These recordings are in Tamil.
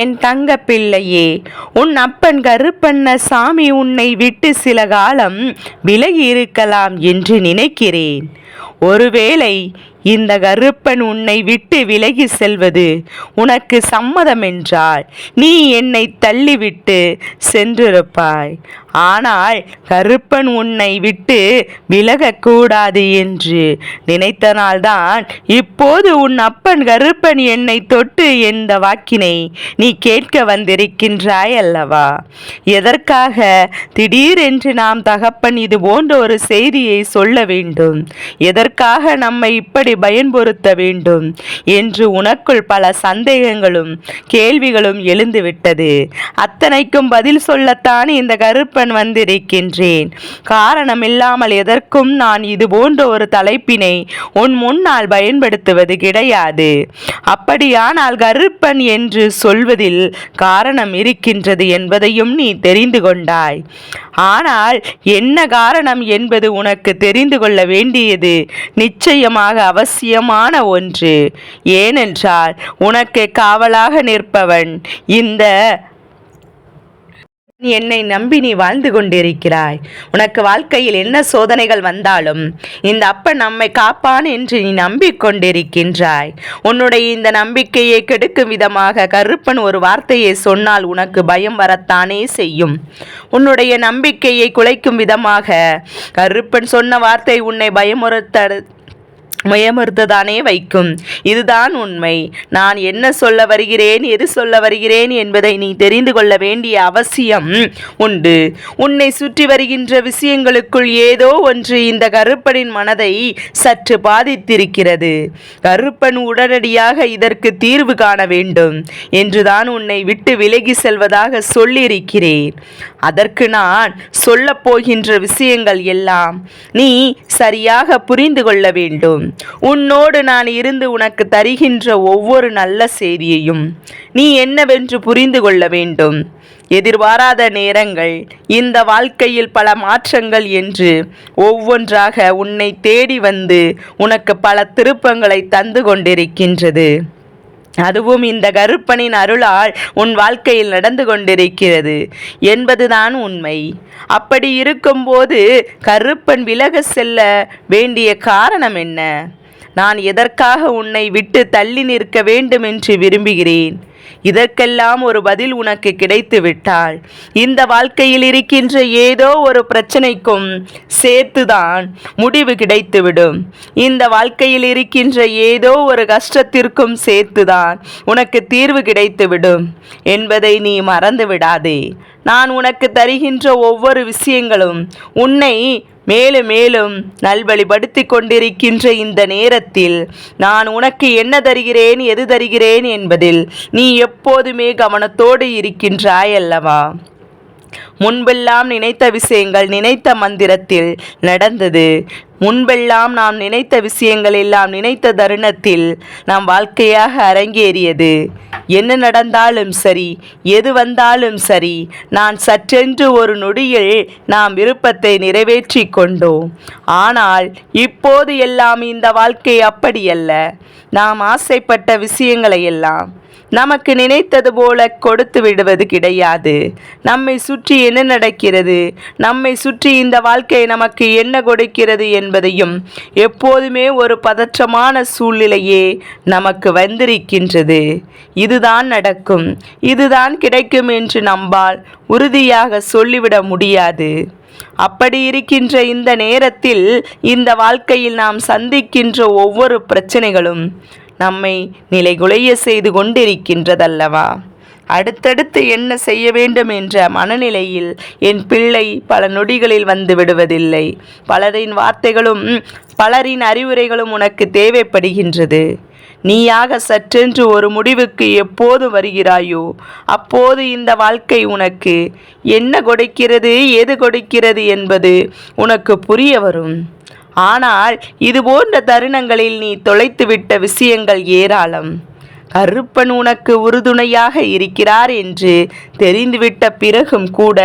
என் தங்க பிள்ளையே, உன் அப்பன் கருப்பண்ணசாமி உன்னை விட்டு சில காலம் விலகி இருக்கலாம் என்று நினைக்கிறேன். ஒருவேளை இந்த கருப்பன் உன்னை விட்டு விலகி செல்வது உனக்கு சம்மதம் என்றால் நீ என்னை தள்ளிவிட்டு சென்றிருப்பாய். ஆனால் கருப்பன் உன்னை விட்டு விலகக்கூடாது என்று நினைத்தனால்தான் இப்போது உன் அப்பன் கருப்பன் என்னை தொட்டு எந்த வாக்கினை நீ கேட்க வந்திருக்கின்றாய் அல்லவா? எதற்காக திடீரென்று நாம் தகப்பன் இது போன்ற ஒரு செய்தியை சொல்ல வேண்டும்? எதற்காக நம்மை இப்படி பயன்படுத்த வேண்டும் என்று உனக்குள் பல சந்தேகங்களும் கேள்விகளும் எழுந்துவிட்டது. அத்தனைக்கும் பதில் சொல்லத்தான் இந்த கருப்பன் வந்திருக்கின்றேன். காரணமில்லாமல் எதற்கும் நான் இது போன்ற ஒரு தலைப்பினை உன் முன்னால் பயன்படுத்துவது கிடையாது. அப்படியானால் கருப்பன் என்று சொல்வதில் காரணம் இருக்கின்றது என்பதையும் நீ தெரிந்து கொண்டாய். ஆனால் என்ன காரணம் என்பது உனக்கு தெரிந்து கொள்ள வேண்டியது நிச்சயமாக அவசியமான ஒன்று. ஏனென்றால் உனக்கு காவலாக நிற்பவன் இந்த என்னை நம்பி நீ வாழ்ந்து கொண்டிருக்கிறாய். உனக்கு வாழ்க்கையில் என்ன சோதனைகள் வந்தாலும் இந்த அப்பன் நம்மை காப்பான் என்று நீ நம்பிக்கொண்டிருக்கின்றாய். உன்னுடைய இந்த நம்பிக்கையை கெடுக்கும் விதமாக கருப்பன் ஒரு வார்த்தையை சொன்னால் உனக்கு பயம் வரத்தானே செய்யும். உன்னுடைய நம்பிக்கையை குலைக்கும் விதமாக கருப்பன் சொன்ன வார்த்தை உன்னை பயமுறுத்ததானே வைக்கும். இதுதான் உண்மை. நான் என்ன சொல்ல வருகிறேன், எது சொல்ல வருகிறேன் என்பதை நீ தெரிந்து கொள்ள வேண்டிய அவசியம் உண்டு. உன்னை சுற்றி வருகின்ற விஷயங்களுக்குள் ஏதோ ஒன்று இந்த கருப்பனின் மனதை சற்று பாதித்திருக்கிறது. கருப்பன் உடனடியாக இதற்கு தீர்வு காண வேண்டும் என்றுதான் உன்னை விட்டு விலகி செல்வதாக சொல்லியிருக்கிறேன். அதற்கு நான் சொல்லப் போகின்ற விஷயங்கள் எல்லாம் நீ சரியாக புரிந்து கொள்ள வேண்டும். உன்னோடு நான் இருந்து உனக்கு தருகின்ற ஒவ்வொரு நல்ல செய்தியையும் நீ என்னவென்று புரிந்து கொள்ள வேண்டும். எதிர்பாராத நேரங்கள், இந்த வாழ்க்கையில் பல மாற்றங்கள் என்று ஒவ்வொன்றாக உன்னை தேடி வந்து உனக்கு பல திருப்பங்களை தந்து கொண்டிருக்கின்றது. அதுவும் இந்த கருப்பனின் அருளால் உன் வாழ்க்கையில் நடந்து கொண்டிருக்கிறது என்பதுதான் உண்மை. அப்படி இருக்கும்போது கருப்பன் விலக செல்ல வேண்டிய காரணம் என்ன? நான் எதற்காக உன்னை விட்டு தள்ளி நிற்க வேண்டும் என்று விரும்புகிறேன்? இதற்கெல்லாம் ஒரு பதில் உனக்கு கிடைத்து விட்டால் இந்த வாழ்க்கையில் இருக்கின்ற ஏதோ ஒரு பிரச்சனைக்கும் சேர்த்துதான் முடிவு கிடைத்துவிடும். இந்த வாழ்க்கையில் இருக்கின்ற ஏதோ ஒரு கஷ்டத்திற்கும் சேர்த்துதான் உனக்கு தீர்வு கிடைத்துவிடும் என்பதை நீ மறந்து விடாதே. நான் உனக்கு தருகின்ற ஒவ்வொரு விஷயங்களும் உன்னை மேலும் மேலும் நல்வழிப்படுத்தி கொண்டிருக்கின்ற இந்த நேரத்தில் நான் உனக்கு என்ன தருகிறேன், எது தருகிறேன் என்பதில் நீ எப்போதுமே கவனத்தோடு இருக்கின்றாய் அல்லவா? முன்பெல்லாம் நினைத்த விஷயங்கள் நினைத்த மந்திரத்தில் நடந்தது. முன்பெல்லாம் நாம் நினைத்த விஷயங்கள் எல்லாம் நினைத்த தருணத்தில் நாம் வாழ்க்கையாக அரங்கேறியது. என்ன நடந்தாலும் சரி, எது வந்தாலும் சரி, நான் சற்றென்று ஒரு நொடியில் நாம் விருப்பத்தை நிறைவேற்றி கொண்டோம். ஆனால் இப்போது எல்லாம் இந்த வாழ்க்கை அப்படியல்ல. நாம் ஆசைப்பட்ட விஷயங்களை எல்லாம் நமக்கு நினைத்தது போல கொடுத்து விடுவது கிடையாது. நம்மை சுற்றி என்ன நடக்கிறது, நம்மை சுற்றி இந்த வாழ்க்கை நமக்கு என்ன கொடுக்கிறது என்பதையும் எப்போதுமே ஒரு பதற்றமான சூழ்நிலையே நமக்கு வந்திருக்கின்றது. இதுதான் நடக்கும், இதுதான் கிடைக்கும் என்று நம்மால் உறுதியாக சொல்லிவிட முடியாது. அப்படி இருக்கின்ற இந்த நேரத்தில் இந்த வாழ்க்கையில் நாம் சந்திக்கின்ற ஒவ்வொரு பிரச்சனைகளும் நம்மை நிலைகுலைய செய்து கொண்டிருக்கின்றதல்லவா? அடுத்தடுத்து என்ன செய்ய வேண்டும் என்ற மனநிலையில் என் பிள்ளை பல நொடிகளில் வந்து விடுவதில்லை. பலரின் வார்த்தைகளும் பலரின் அறிவுரைகளும் உனக்கு தேவைப்படுகின்றது. நீயாக சற்றென்று ஒரு முடிவுக்கு எப்போது வருகிறாயோ அப்போது இந்த வாழ்க்கை உனக்கு என்ன கொடுக்கிறது, எது கொடுக்கிறது என்பது உனக்கு புரிய வரும். ஆனால் இது போன்ற தருணங்களில் நீ தொலைத்துவிட்ட விஷயங்கள் ஏராளம். கருப்பன் உனக்கு உறுதுணையாக இருக்கிறார் என்று தெரிந்துவிட்ட பிறகும் கூட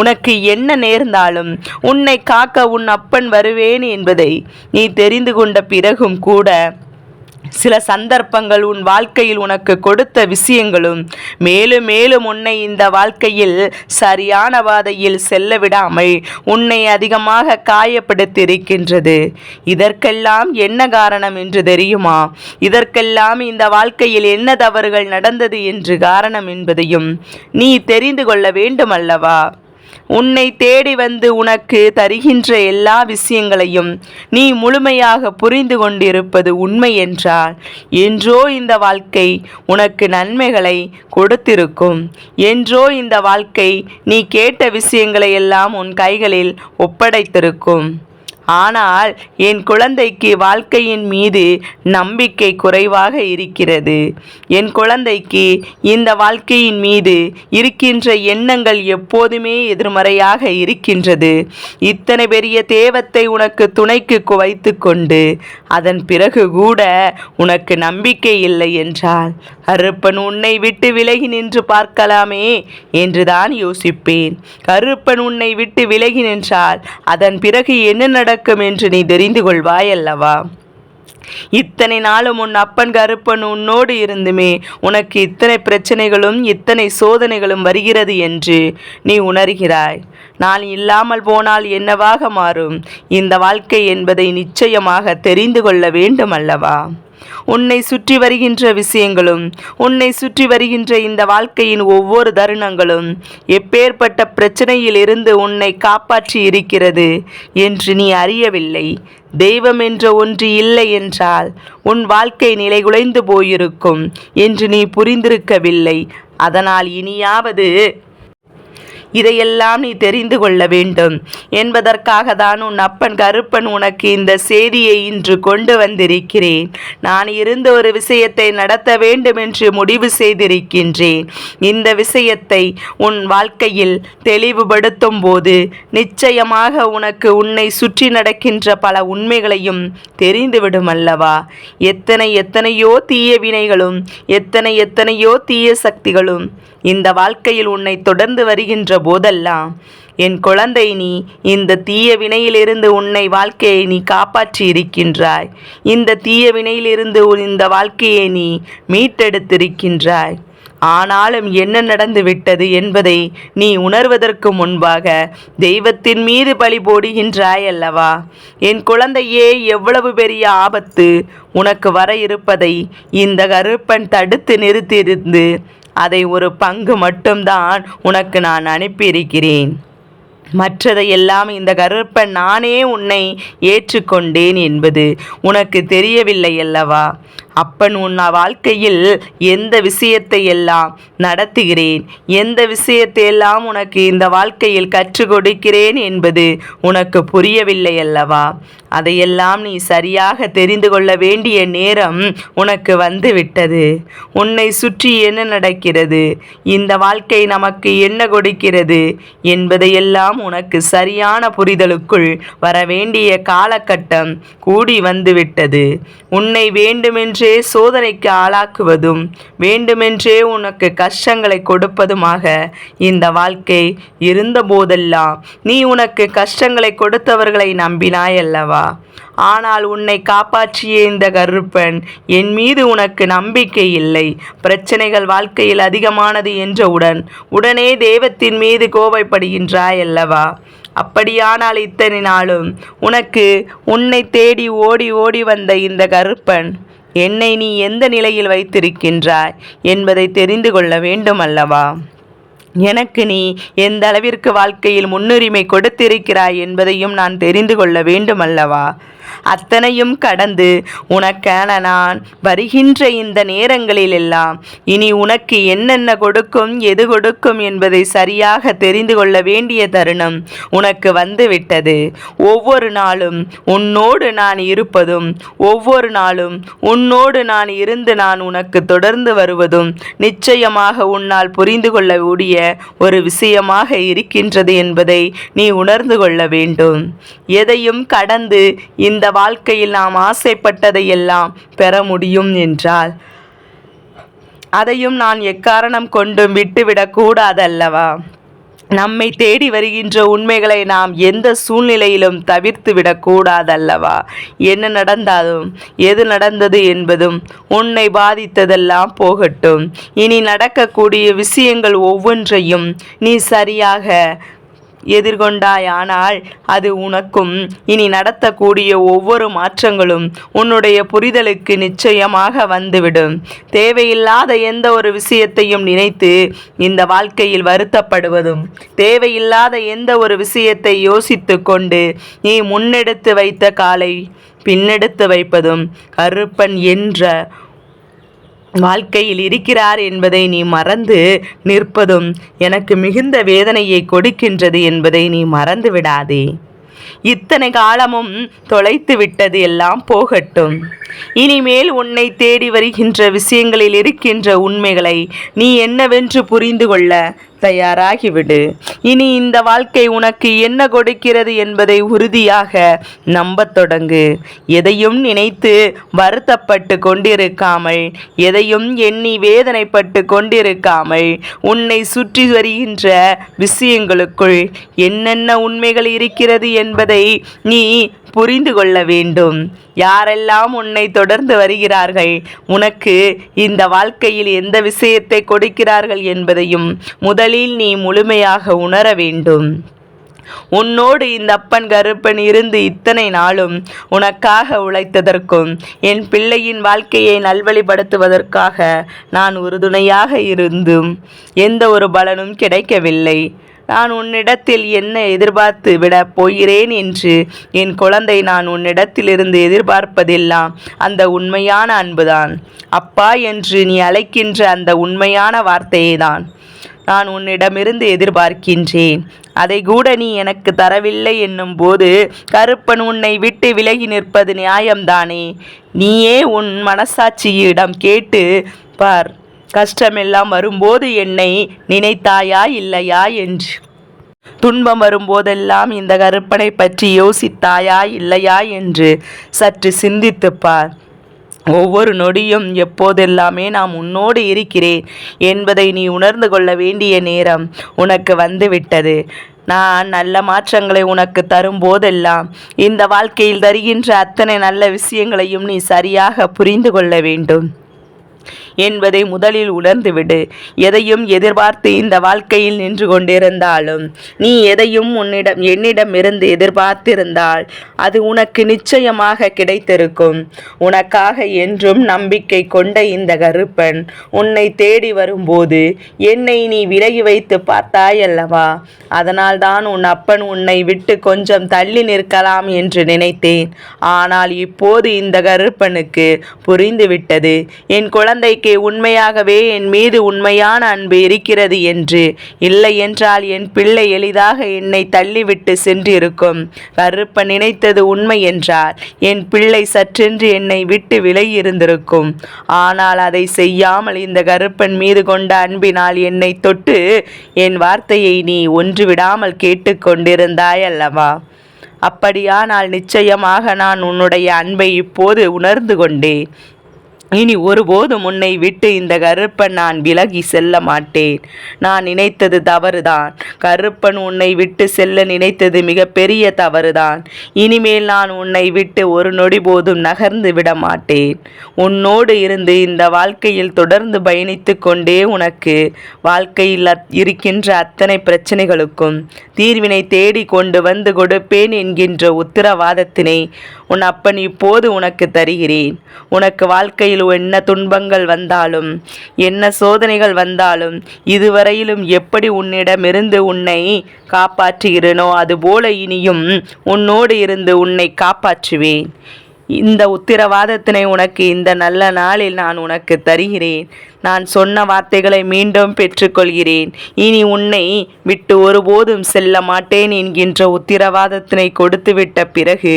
உனக்கு என்ன நேர்ந்தாலும் உன்னை காக்க உன் அப்பன் வருவேன் என்பதை நீ தெரிந்து கொண்ட பிறகும் கூட சில சந்தர்ப்பங்கள் உன் வாழ்க்கையில் உனக்கு கொடுத்த விஷயங்களும் மேலும் மேலும் உன்னை இந்த வாழ்க்கையில் சரியான பாதையில் செல்ல விடாமல் உன்னை அதிகமாக காயப்படுத்தி இருக்கின்றது. இதற்கெல்லாம் என்ன காரணம் என்று தெரியுமா? இதற்கெல்லாம் இந்த வாழ்க்கையில் என்ன தவறுகள் நடந்தது என்று காரணம் என்பதையும் நீ தெரிந்து கொள்ள வேண்டும் அல்லவா? உன்னை தேடி வந்து உனக்கு தருகின்ற எல்லா விஷயங்களையும் நீ முழுமையாக புரிந்து கொண்டிருப்பது உண்மை என்றால் என்றோ இந்த வாழ்க்கை உனக்கு நன்மைகளை கொடுத்திருக்கும். என்றோ இந்த வாழ்க்கை நீ கேட்ட விஷயங்களை எல்லாம் உன் கைகளில் ஒப்படைத்திருக்கும். ஆனால் என் குழந்தைக்கு வாழ்க்கையின் மீது நம்பிக்கை குறைவாக இருக்கிறது. என் குழந்தைக்கு இந்த வாழ்க்கையின் மீது இருக்கின்ற எண்ணங்கள் எப்போதுமே எதிர்மறையாக இருக்கின்றது. இத்தனை பெரிய தேவத்தை உனக்கு துணைக்கு குவைத்து கொண்டு அதன் பிறகு கூட உனக்கு நம்பிக்கை இல்லை என்றால் கருப்பன் உன்னை விட்டு விலகி நின்று பார்க்கலாமே என்றுதான் யோசிப்பேன். கருப்பன் உன்னை விட்டு விலகி நின்றால் அதன் பிறகு என்ன நடக்கும் என்று நீ தெரிந்து கொள்வாய் அல்லவா? இத்தனை நாளும் உன் அப்பன் கருப்பன் உன்னோடு இருந்துமே உனக்கு இத்தனை பிரச்சனைகளும் இத்தனை சோதனைகளும் வருகிறது என்று நீ உணர்கிறாய். நான் இல்லாமல் போனால் என்னவாக மாறும் இந்த வாழ்க்கை என்பதை நிச்சயமாக தெரிந்து கொள்ள வேண்டும் அல்லவா? உன்னை சுற்றி வருகின்ற விஷயங்களும் உன்னை சுற்றி வருகின்ற இந்த வாழ்க்கையின் ஒவ்வொரு தருணங்களும் எப்பேற்பட்ட பிரச்சனையில் இருந்து உன்னை காப்பாற்றி இருக்கிறது என்று நீ அறியவில்லை. தெய்வம் என்ற ஒன்று இல்லை என்றால் உன் வாழ்க்கை நிலைகுலைந்து போயிருக்கும் என்று நீ புரிந்திருக்கவில்லை. அதனால் இனியாவது இதையெல்லாம் நீ தெரிந்து கொள்ள வேண்டும் என்பதற்காக தான் உன் அப்பன் கருப்பன் உனக்கு இந்த செய்தியை இன்று கொண்டு வந்திருக்கிறேன். நான் இருந்த ஒரு விஷயத்தை நடத்த வேண்டும் என்று முடிவு செய்திருக்கின்றேன். இந்த விஷயத்தை உன் வாழ்க்கையில் தெளிவுபடுத்தும் போது நிச்சயமாக உனக்கு உன்னை சுற்றி நடக்கின்ற பல உண்மைகளையும் தெரிந்துவிடும் அல்லவா? எத்தனையோ தீய வினைகளும் எத்தனையோ தீய சக்திகளும் இந்த வாழ்க்கையில் உன்னை தொடர்ந்து வருகின்ற போதெல்லாம் என் குழந்தை, நீ இந்த தீய வினையிலிருந்து உன்னை வாழ்க்கையை நீ காப்பாற்றி இருக்கின்றாய். இந்த தீய வினையிலிருந்து இந்த வாழ்க்கையை நீ மீட்டெடுத்திருக்கின்றாய். ஆனாலும் என்ன நடந்து விட்டது என்பதை நீ உணர்வதற்கு முன்பாக தெய்வத்தின் மீது பழி போடுகின்றாய் அல்லவா? என் குழந்தையே, எவ்வளவு பெரிய ஆபத்து உனக்கு வர இருப்பதை இந்த கருப்பன் தடுத்து நிறுத்தியிருந்து அதை ஒரு பங்கு மட்டும்தான் உனக்கு நான் அனுப்பியிருக்கிறேன். மற்றதையெல்லாம் இந்த கருப்பன் நானே உன்னை ஏற்றுக்கொண்டேன் என்பது உனக்கு தெரியவில்லை அல்லவா? அப்பன் உன் வாழ்க்கையில் எந்த விஷயத்தை எல்லாம் நடத்துகிறேன், எந்த விஷயத்தை எல்லாம் உனக்கு இந்த வாழ்க்கையில் கற்றுக் கொடுக்கிறேன் என்பது உனக்கு புரியவில்லை அல்லவா? அதையெல்லாம் நீ சரியாக தெரிந்து கொள்ள வேண்டிய நேரம் உனக்கு வந்துவிட்டது. உன்னை சுற்றி என்ன நடக்கிறது, இந்த வாழ்க்கை நமக்கு என்ன கொடுக்கிறது என்பதையெல்லாம் உனக்கு சரியான புரிதலுக்குள் வர வேண்டிய காலகட்டம் கூடி வந்துவிட்டது. உன்னை வேண்டுமென்றே சோதனைக்கு ஆளாக்குவதும் வேண்டுமென்றே உனக்கு கஷ்டங்களை கொடுப்பதுமாக இந்த வாழ்க்கை இருந்த போதெல்லாம் நீ உனக்கு கஷ்டங்களை கொடுத்தவர்களை நம்பினாய் அல்லவா? ஆனால் உன்னை காப்பாற்றிய இந்த கருப்பன் என் மீது உனக்கு நம்பிக்கை இல்லை, பிரச்சனைகள் வாழ்க்கையில் அதிகமானது என்றவுடன் உடனே தெய்வத்தின் மீது கோபப்படுகின்றாய் அல்லவா? அப்படியானால் இத்தனை நாளும் உனக்கு உன்னை தேடி ஓடி ஓடி வந்த இந்த கருப்பன் என்னை நீ எந்த நிலையில் வைத்திருக்கின்றாய் என்பதை தெரிந்து கொள்ள வேண்டும் அல்லவா? எனக்கு நீ எந்த அளவிற்கு வாழ்க்கையில் முன்னுரிமை கொடுத்திருக்கிறாய் என்பதையும் நான் தெரிந்து கொள்ள வேண்டும் அல்லவா? அத்தனையும் கடந்து உனக்கான நான் வருகின்ற இந்த நேரங்களில் எல்லாம் இனி உனக்கு என்னென்ன கொடுக்கும், எது கொடுக்கும் என்பதை சரியாக தெரிந்து கொள்ள வேண்டிய தருணம் உனக்கு வந்துவிட்டது. ஒவ்வொரு நாளும் உன்னோடு நான் இருப்பதும் ஒவ்வொரு நாளும் உன்னோடு நான் இருந்து நான் உனக்கு தொடர்ந்து வருவதும் நிச்சயமாக உன்னால் புரிந்து கொள்ளக்கூடிய ஒரு விஷயமாக இருக்கின்றது என்பதை நீ உணர்ந்து கொள்ள வேண்டும். எதையும் கடந்து இந்த வாழ்க்கையில் நாம் ஆசைப்பட்டதையெல்லாம் பெற முடியும் என்றால் அதையும் நான் எக்காரணம் கொண்டும் விட்டுவிடக்கூடாதல்லவா? நம்மை தேடி வருகின்ற உண்மைகளை நாம் எந்த சூழ்நிலையிலும் தவிர்த்து விடக்கூடாதல்லவா? என்ன நடந்தாலும் எது நடந்தது என்பதும் உன்னை பாதித்ததெல்லாம் போகட்டும். இனி நடக்கக்கூடிய விஷயங்கள் ஒவ்வொன்றையும் நீ சரியாக எதிர்கொண்டாயானால் அது உனக்கும் இனி நடத்தக்கூடிய ஒவ்வொரு மாற்றங்களும் உன்னுடைய புரிதலுக்கு நிச்சயமாக வந்துவிடும். தேவையில்லாத எந்த ஒரு விஷயத்தையும் நினைத்து இந்த வாழ்க்கையில் வருத்தப்படுவதும், தேவையில்லாத எந்த ஒரு விஷயத்தை யோசித்து கொண்டு நீ முன்னெடுத்து வைத்த காலை பின்னெடுத்து வைப்பதும் கருப்பன் என்ற வாழ்க்கையில் இருக்கிறார் என்பதை நீ மறந்து நிற்பதும் எனக்கு மிகுந்த வேதனையை கொடுக்கின்றது என்பதை நீ மறந்து விடாதே. இத்தனை காலமும் தொலைத்து விட்டது எல்லாம் போகட்டும். இனிமேல் உன்னை தேடி வருகின்ற விஷயங்களில் இருக்கின்ற உண்மைகளை நீ என்னவென்று புரிந்து கொள்ள தயாராகிவிடு. இனி இந்த வாழ்க்கை உனக்கு என்ன கொடுக்கிறது என்பதை உறுதியாக நம்பத் தொடங்கு. எதையும் நினைத்து வருத்தப்பட்டு கொண்டிருக்காமல், எதையும் எண்ணி வேதனைப்பட்டு கொண்டிருக்காமல், உன்னை சுற்றி வருகின்ற விஷயங்களுக்குள் என்னென்ன உண்மைகள் இருக்கிறது என்பதை நீ புரிந்து கொள்ள வேண்டும். யாரெல்லாம் உன்னை தொடர்ந்து வருகிறார்கள், உனக்கு இந்த வாழ்க்கையில் எந்த விஷயத்தை கொடுக்கிறார்கள் என்பதையும் முதலில் நீ முழுமையாக உணர வேண்டும். உன்னோடு இந்த அப்பன் கருப்பன் இருந்து இத்தனை நாளும் உனக்காக உழைத்ததற்கும் என் பிள்ளையின் வாழ்க்கையை நல்வழிப்படுத்துவதற்காக நான் உறுதுணையாக இருந்தும் எந்த ஒரு பலனும் கிடைக்கவில்லை. நான் உன்னிடத்தில் என்ன எதிர்பார்த்து விடப் போகிறேன் என்று என் குழந்தை, நான் உன்னிடத்திலிருந்து எதிர்பார்ப்பதெல்லாம் அந்த உண்மையான அன்புதான். அப்பா என்று நீ அழைக்கின்ற அந்த உண்மையான வார்த்தையை தான் நான் உன்னிடமிருந்து எதிர்பார்க்கின்றேன். அதை கூட நீ எனக்கு தரவில்லை என்னும் போது கருப்பன் உன்னை விட்டு விலகி நிற்பது நியாயம்தானே? நீயே உன் மனசாட்சியிடம் கேட்டு பார். கஷ்டமெல்லாம் வரும்போது என்னை நினைத்தாயா இல்லையா என்று. துன்பம் வரும்போதெல்லாம் இந்த கருப்பனை பற்றி யோசித்தாயா இல்லையா என்று சற்று சிந்தித்துப்பார். ஒவ்வொரு நொடியும் எப்போதெல்லாமே நாம் உன்னோடு இருக்கிறேன் என்பதை நீ உணர்ந்து கொள்ள வேண்டிய நேரம் உனக்கு வந்துவிட்டது. நான் நல்ல மாற்றங்களை உனக்கு தரும்போதெல்லாம் இந்த வாழ்க்கையில் தருகின்ற அத்தனை நல்ல விஷயங்களையும் நீ சரியாக புரிந்து கொள்ள வேண்டும் என்பதை முதலில் உணர்ந்துவிடு. எதையும் எதிர்பார்த்து இந்த வாழ்க்கையில் நின்று கொண்டிருந்தாலும், நீ எதையும் என்னிடமிருந்து எதிர்பார்த்திருந்தால் அது உனக்கு நிச்சயமாக கிடைத்திருக்கும். உனக்காக என்றும் நம்பிக்கை கொண்ட இந்த கருப்பன் உன்னை தேடி வரும்போது என்னை நீ விலகி வைத்து பார்த்தாயல்லவா? அதனால்தான் உன் அப்பன் உன்னை விட்டு கொஞ்சம் தள்ளி நிற்கலாம் என்று நினைத்தேன். ஆனால் இப்போது இந்த கருப்பனுக்கு புரிந்துவிட்டது, என் குழந்தைக்கு உண்மையாகவே என் மீது உண்மையான அன்பு இருக்கிறது என்று. இல்லை என்றால் என் பிள்ளை எளிதாக என்னை தள்ளிவிட்டு சென்றிருக்கும். கருப்பன் நினைத்தது உண்மை என்றால் என் பிள்ளை சற்றென்று என்னை விட்டு விலகி இருந்திருக்கும். ஆனால் அதை செய்யாமல் இந்த கருப்பன் மீது கொண்ட அன்பினால் என்னை தொட்டு என் வார்த்தையை நீ ஒன்று விடாமல் கேட்டுக்கொண்டிருந்தாய் அல்லவா? அப்படியானால் நிச்சயமாக நான் உன்னுடைய அன்பை இப்போது உணர்ந்து கொண்டேன். இனி ஒருபோதும் உன்னை விட்டு இந்த கருப்பன் நான் விலகி செல்ல மாட்டேன். நான் நினைத்தது தவறுதான். கருப்பன் உன்னை விட்டு செல்ல நினைத்தது மிகப்பெரிய தவறுதான். இனிமேல் நான் உன்னை விட்டு ஒரு நொடி போதும் நகர்ந்து விட மாட்டேன். உன்னோடு இருந்து இந்த வாழ்க்கையில் தொடர்ந்து பயணித்து கொண்டே உனக்கு வாழ்க்கையில் இருக்கின்ற அத்தனை பிரச்சனைகளுக்கும் தீர்வினை தேடி கொண்டு வந்து கொடுப்பேன் என்கின்ற உத்தரவாதத்தினை உன் அப்பன் இப்போது உனக்கு தருகிறேன். உனக்கு வாழ்க்கையில் என்ன துன்பங்கள் வந்தாலும், என்ன சோதனைகள் வந்தாலும், இதுவரையிலும் எப்படி உன்னிடமிருந்து உன்னை காப்பாற்றுகிறேனோ அதுபோல இனியும் உன்னோடு இருந்து உன்னை காப்பாற்றுவேன். இந்த உத்திரவாதத்தினை உனக்கு இந்த நல்ல நாளில் நான் உனக்கு தருகிறேன். நான் சொன்ன வார்த்தைகளை மீண்டும் பெற்றுக்கொள்கிறேன். இனி உன்னை விட்டு ஒருபோதும் செல்ல மாட்டேன் என்கின்ற உத்திரவாதத்தினை கொடுத்துவிட்ட பிறகு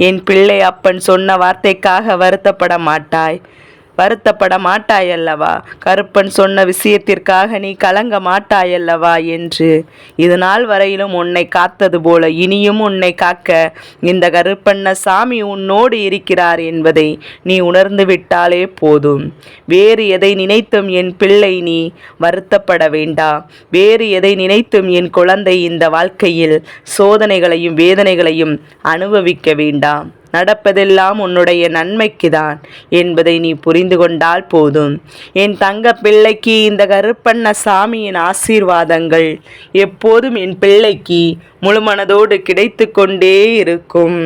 என் பிள்ளை அப்பன் சொன்ன வார்த்தைக்காக வருத்தப்பட மாட்டாய். வருத்தப்பட மாட்டாயல்லவா? கருப்பன் சொன்ன விஷயத்திற்காக நீ கலங்க மாட்டாயல்லவா என்று. இது நாள் வரையிலும் உன்னை காத்தது போல இனியும் உன்னை காக்க இந்த கருப்பண்ணசாமி உன்னோடு இருக்கிறார் என்பதை நீ உணர்ந்து விட்டாலே போதும். வேறு எதை நினைத்தும் என் பிள்ளை நீ வருத்தப்பட வேண்டாம். வேறு எதை நினைத்தும் என் குழந்தை இந்த வாழ்க்கையில் சோதனைகளையும் வேதனைகளையும் அனுபவிக்க வேண்டாம். நடப்பதெல்லாம் உன்னுடைய நன்மைக்குதான் என்பதை நீ புரிந்து கொண்டால் போதும். என் தங்க பிள்ளைக்கு இந்த கருப்பண்ணசாமியின் ஆசீர்வாதங்கள் எப்போதும் என் பிள்ளைக்கு முழுமனதோடு கிடைத்து கொண்டே இருக்கும்.